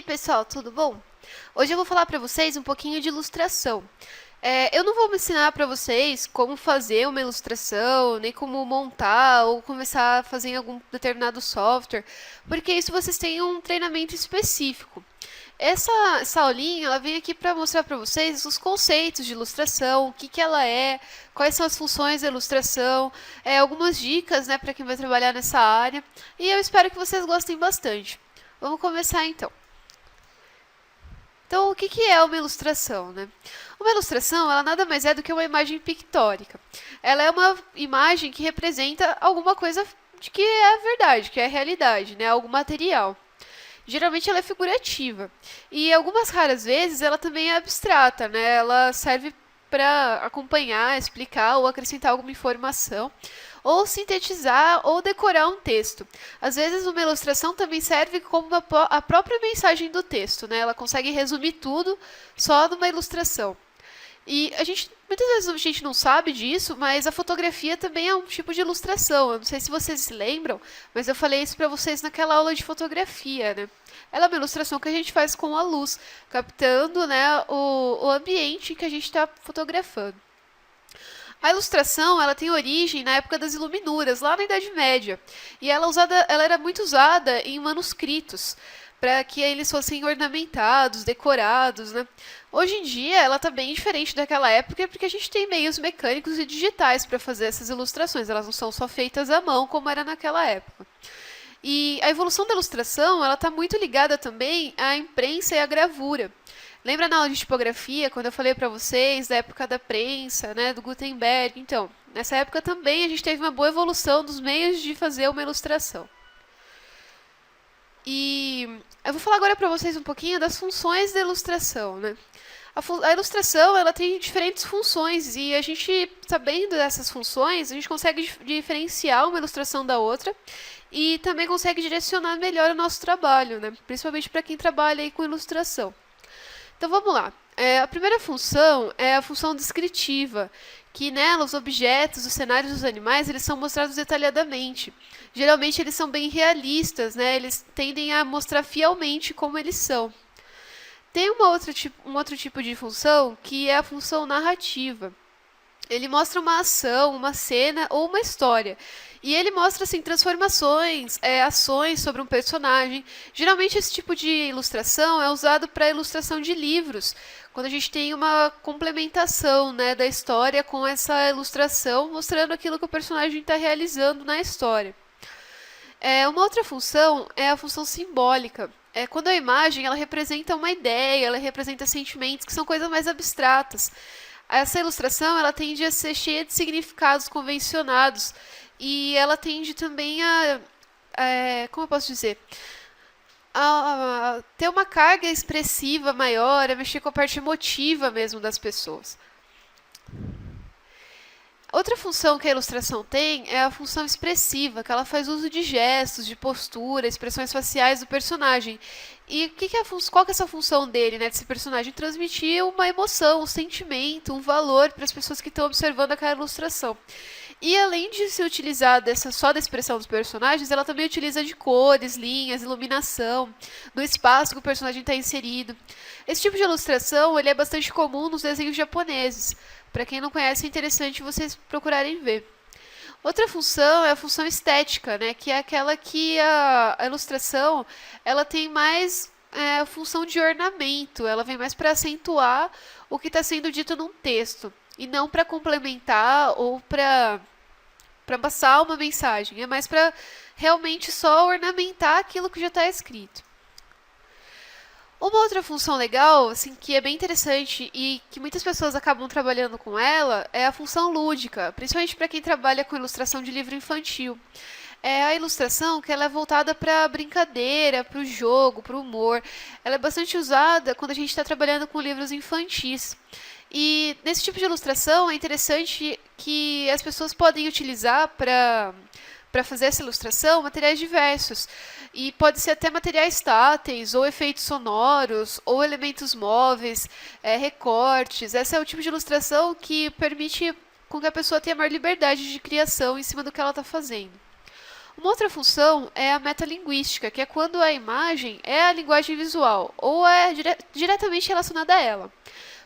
pessoal, tudo bom? Hoje eu vou falar para vocês um pouquinho de ilustração. Eu não vou ensinar para vocês como fazer uma ilustração, nem como montar ou começar a fazer em algum determinado software, porque isso vocês têm um treinamento específico. Essa aulinha ela vem aqui para mostrar para vocês os conceitos de ilustração, o que ela é, quais são as funções da ilustração, algumas dicas, né, para quem vai trabalhar nessa área, e eu espero que vocês gostem bastante. Vamos começar então. Então, o que é uma ilustração, né? Uma ilustração, ela nada mais é do que uma imagem pictórica. Ela é uma imagem que representa alguma coisa de que é a verdade, que é a realidade, né? Algo material. Geralmente ela é figurativa. E algumas raras vezes ela também é abstrata, né? Ela serve para acompanhar, explicar ou acrescentar alguma informação, ou sintetizar ou decorar um texto. Às vezes uma ilustração também serve como a própria mensagem do texto, né? Ela consegue resumir tudo só numa ilustração. E muitas vezes a gente não sabe disso, mas a fotografia também é um tipo de ilustração. Eu não sei se vocês se lembram, mas eu falei isso para vocês naquela aula de fotografia, né? Ela é uma ilustração que a gente faz com a luz, captando, né, o ambiente que a gente está fotografando. A ilustração ela tem origem na época das iluminuras, lá na Idade Média. E ela era muito usada em manuscritos, para que eles fossem ornamentados, decorados, né? Hoje em dia ela está bem diferente daquela época, porque a gente tem meios mecânicos e digitais para fazer essas ilustrações. Elas não são só feitas à mão, como era naquela época. E a evolução da ilustração ela está muito ligada também à imprensa e à gravura. Lembra na aula de tipografia, quando eu falei para vocês da época da prensa, né, do Gutenberg? Então, nessa época também a gente teve uma boa evolução dos meios de fazer uma ilustração. E eu vou falar agora para vocês um pouquinho das funções da ilustração, né? A ilustração ela tem diferentes funções e a gente, sabendo dessas funções, a gente consegue diferenciar uma ilustração da outra e também consegue direcionar melhor o nosso trabalho, né? Principalmente para quem trabalha aí com ilustração. Então vamos lá. A primeira função é a função descritiva, que nela os objetos, os cenários dos animais, eles são mostrados detalhadamente. Geralmente eles são bem realistas, né? Eles tendem a mostrar fielmente como eles são. Tem um outro tipo de função, que é a função narrativa. Ele mostra uma ação, uma cena ou uma história. E ele mostra assim, transformações, ações sobre um personagem. Geralmente esse tipo de ilustração é usado para ilustração de livros, quando a gente tem uma complementação, né, da história com essa ilustração, mostrando aquilo que o personagem está realizando na história. Uma outra função é a função simbólica. Quando a imagem ela representa uma ideia, ela representa sentimentos que são coisas mais abstratas. Essa ilustração ela tende a ser cheia de significados convencionados e ela tende também como eu posso dizer, a ter uma carga expressiva maior, a mexer com a parte emotiva mesmo das pessoas. Outra função que a ilustração tem é a função expressiva, que ela faz uso de gestos, de postura, expressões faciais do personagem. E qual que é essa função dele, né, desse personagem? Transmitir uma emoção, um sentimento, um valor para as pessoas que estão observando aquela ilustração. E além de se utilizar só da expressão dos personagens, ela também utiliza de cores, linhas, iluminação, do espaço que o personagem está inserido. Esse tipo de ilustração ele é bastante comum nos desenhos japoneses. Para quem não conhece, é interessante vocês procurarem ver. Outra função é a função estética, né, que é aquela que a ilustração ela tem mais função de ornamento, ela vem mais para acentuar o que está sendo dito num texto, e não para complementar ou para passar uma mensagem, é mais para realmente só ornamentar aquilo que já está escrito. Uma outra função legal, assim, que é bem interessante e que muitas pessoas acabam trabalhando com ela, é a função lúdica, principalmente para quem trabalha com ilustração de livro infantil. É a ilustração que ela é voltada para a brincadeira, para o jogo, para o humor. Ela é bastante usada quando a gente está trabalhando com livros infantis. E nesse tipo de ilustração é interessante que as pessoas podem utilizar para fazer essa ilustração materiais diversos. E pode ser até materiais táteis, ou efeitos sonoros, ou elementos móveis, recortes. Esse é o tipo de ilustração que permite com que a pessoa tenha maior liberdade de criação em cima do que ela está fazendo. Uma outra função é a metalinguística, que é quando a imagem é a linguagem visual ou é diretamente relacionada a ela.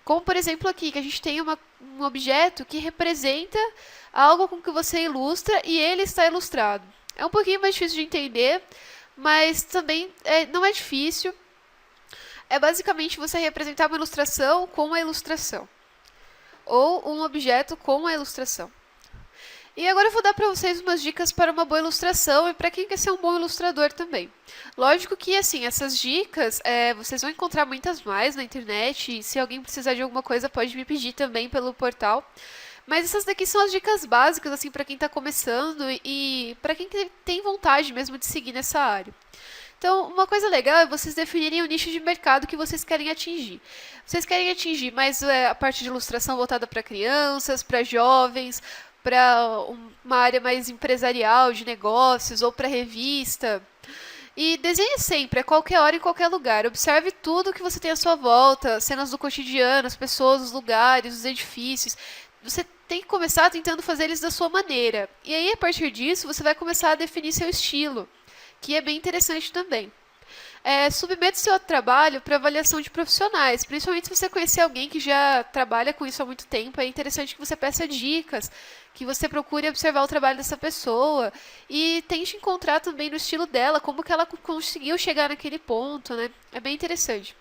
Como, por exemplo, aqui, que a gente tem um objeto que representa algo com que você ilustra e ele está ilustrado. É um pouquinho mais difícil de entender, mas também não é difícil. É basicamente você representar uma ilustração com a ilustração, ou um objeto com a ilustração. E agora eu vou dar para vocês umas dicas para uma boa ilustração e para quem quer ser um bom ilustrador também. Lógico que, assim, essas dicas vocês vão encontrar muitas mais na internet e se alguém precisar de alguma coisa pode me pedir também pelo portal. Mas essas daqui são as dicas básicas, assim, para quem está começando e para quem tem vontade mesmo de seguir nessa área. Então, uma coisa legal é vocês definirem o nicho de mercado que vocês querem atingir. Vocês querem atingir mais a parte de ilustração voltada para crianças, para jovens, para uma área mais empresarial, de negócios, ou para revista. E desenhe sempre, a qualquer hora, em qualquer lugar. Observe tudo que você tem à sua volta, cenas do cotidiano, as pessoas, os lugares, os edifícios. Você tem que começar tentando fazer eles da sua maneira. E aí, a partir disso, você vai começar a definir seu estilo, que é bem interessante também. Submeta o seu trabalho para avaliação de profissionais, principalmente se você conhecer alguém que já trabalha com isso há muito tempo, é interessante que você peça dicas, que você procure observar o trabalho dessa pessoa e tente encontrar também no estilo dela como que ela conseguiu chegar naquele ponto, né? É bem interessante.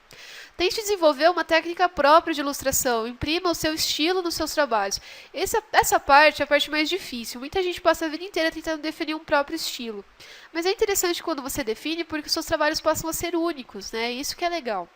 Tente desenvolver uma técnica própria de ilustração, imprima o seu estilo nos seus trabalhos. Essa parte é a parte mais difícil. Muita gente passa a vida inteira tentando definir um próprio estilo. Mas é interessante quando você define porque os seus trabalhos passam a ser únicos, né? Isso que é legal.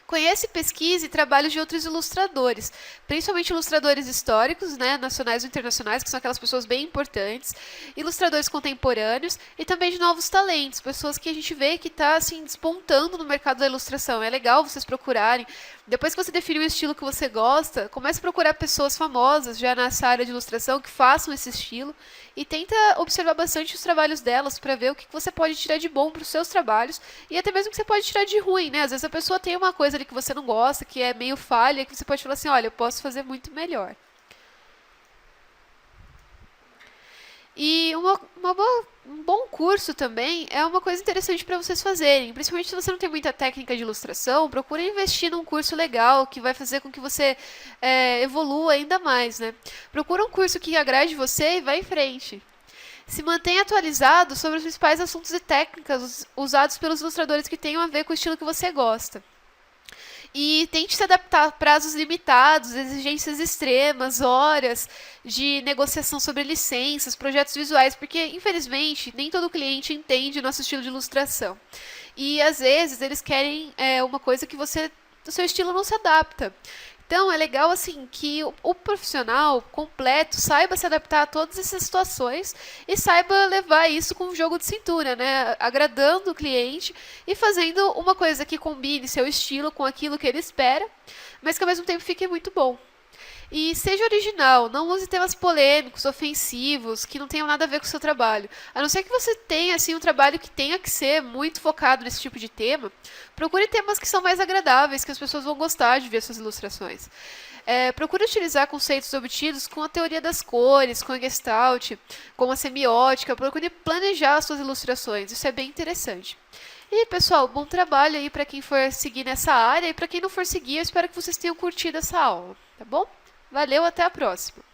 Conheça e pesquise trabalhos de outros ilustradores, principalmente ilustradores históricos, né, nacionais ou internacionais, que são aquelas pessoas bem importantes, ilustradores contemporâneos e também de novos talentos, pessoas que a gente vê que está assim, despontando no mercado da ilustração. É legal vocês procurarem. Depois que você define o estilo que você gosta, comece a procurar pessoas famosas já nessa área de ilustração que façam esse estilo e tenta observar bastante os trabalhos delas para ver o que você pode tirar de bom para os seus trabalhos e até mesmo o que você pode tirar de ruim, né? Às vezes a pessoa tem uma coisa ali que você não gosta, que é meio falha, que você pode falar assim, olha, eu posso fazer muito melhor. E um bom curso também é uma coisa interessante para vocês fazerem. Principalmente se você não tem muita técnica de ilustração, procure investir num curso legal que vai fazer com que você evolua ainda mais, né? Procura um curso que agrade você e vá em frente. Se mantenha atualizado sobre os principais assuntos e técnicas usados pelos ilustradores que tenham a ver com o estilo que você gosta. E tente se adaptar a prazos limitados, exigências extremas, horas de negociação sobre licenças, projetos visuais, porque, infelizmente, nem todo cliente entende o nosso estilo de ilustração. E, às vezes, eles querem uma coisa que o seu estilo não se adapta. Então, é legal assim que o profissional completo saiba se adaptar a todas essas situações e saiba levar isso com um jogo de cintura, né? Agradando o cliente e fazendo uma coisa que combine seu estilo com aquilo que ele espera, mas que ao mesmo tempo fique muito bom. E seja original, não use temas polêmicos, ofensivos, que não tenham nada a ver com o seu trabalho. A não ser que você tenha assim, um trabalho que tenha que ser muito focado nesse tipo de tema, procure temas que são mais agradáveis, que as pessoas vão gostar de ver suas ilustrações. Procure utilizar conceitos obtidos com a teoria das cores, com a Gestalt, com a semiótica, procure planejar as suas ilustrações, isso é bem interessante. E pessoal, bom trabalho aí para quem for seguir nessa área e para quem não for seguir, eu espero que vocês tenham curtido essa aula, tá bom? Valeu, até a próxima!